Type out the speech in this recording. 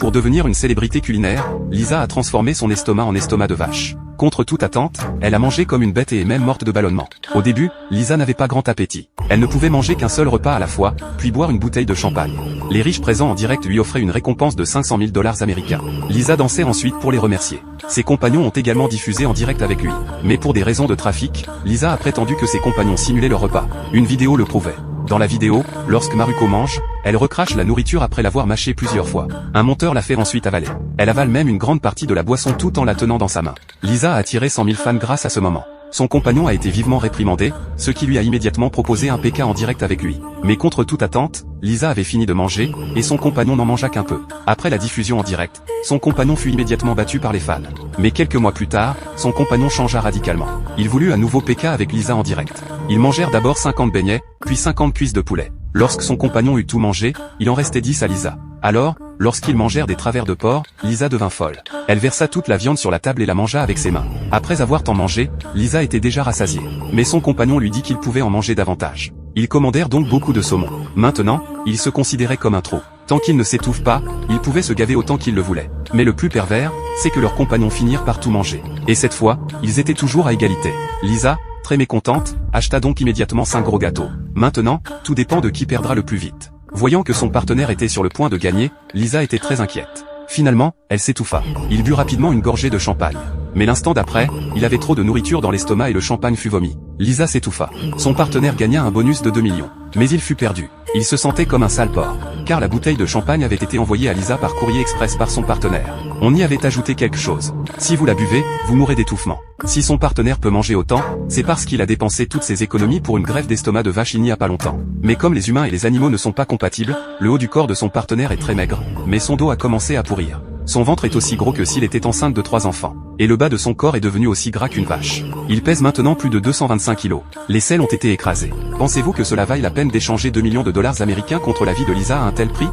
Pour devenir une célébrité culinaire, Lisa a transformé son estomac en estomac de vache. Contre toute attente, elle a mangé comme une bête et est même morte de ballonnement. Au début, Lisa n'avait pas grand appétit. Elle ne pouvait manger qu'un seul repas à la fois, puis boire une bouteille de champagne. Les riches présents en direct lui offraient une récompense de 500 000 $ américains. Lisa dansait ensuite pour les remercier. Ses compagnons ont également diffusé en direct avec lui. Mais pour des raisons de trafic, Lisa a prétendu que ses compagnons simulaient leur repas. Une vidéo le prouvait. Dans la vidéo, lorsque Maruko mange, elle recrache la nourriture après l'avoir mâchée plusieurs fois. Un monteur la fait ensuite avaler. Elle avale même une grande partie de la boisson tout en la tenant dans sa main. Lisa a attiré 100 000 fans grâce à ce moment. Son compagnon a été vivement réprimandé, ce qui lui a immédiatement proposé un PK en direct avec lui. Mais contre toute attente, Lisa avait fini de manger, et son compagnon n'en mangea qu'un peu. Après la diffusion en direct, son compagnon fut immédiatement battu par les fans. Mais quelques mois plus tard, son compagnon changea radicalement. Il voulut un nouveau PK avec Lisa en direct. Ils mangèrent d'abord 50 beignets, puis 50 cuisses de poulet. Lorsque son compagnon eut tout mangé, il en restait 10 à Lisa. Alors, lorsqu'ils mangèrent des travers de porc, Lisa devint folle. Elle versa toute la viande sur la table et la mangea avec ses mains. Après avoir tant mangé, Lisa était déjà rassasiée. Mais son compagnon lui dit qu'il pouvait en manger davantage. Ils commandèrent donc beaucoup de saumon. Maintenant, il se considérait comme un trop. Tant qu'il ne s'étouffe pas, il pouvait se gaver autant qu'il le voulait. Mais le plus pervers, c'est que leurs compagnons finirent par tout manger. Et cette fois, ils étaient toujours à égalité. Lisa, très mécontente, acheta donc immédiatement 5 gros gâteaux. Maintenant, tout dépend de qui perdra le plus vite. Voyant que son partenaire était sur le point de gagner, Lisa était très inquiète. Finalement, elle s'étouffa. Il but rapidement une gorgée de champagne. Mais l'instant d'après, il avait trop de nourriture dans l'estomac et le champagne fut vomi. Lisa s'étouffa. Son partenaire gagna un bonus de 2 millions. Mais il fut perdu. Il se sentait comme un sale porc. Car la bouteille de champagne avait été envoyée à Lisa par courrier express par son partenaire. On y avait ajouté quelque chose. Si vous la buvez, vous mourrez d'étouffement. Si son partenaire peut manger autant, c'est parce qu'il a dépensé toutes ses économies pour une greffe d'estomac de vache il n'y a pas longtemps. Mais comme les humains et les animaux ne sont pas compatibles, le haut du corps de son partenaire est très maigre, mais son dos a commencé à pourrir. Son ventre est aussi gros que s'il était enceinte de 3 enfants. Et le bas de son corps est devenu aussi gras qu'une vache. Il pèse maintenant plus de 225 kilos. Les selles ont été écrasées. Pensez-vous que cela vaille la peine d'échanger 2 millions de $ américains contre la vie de Lisa à un tel prix?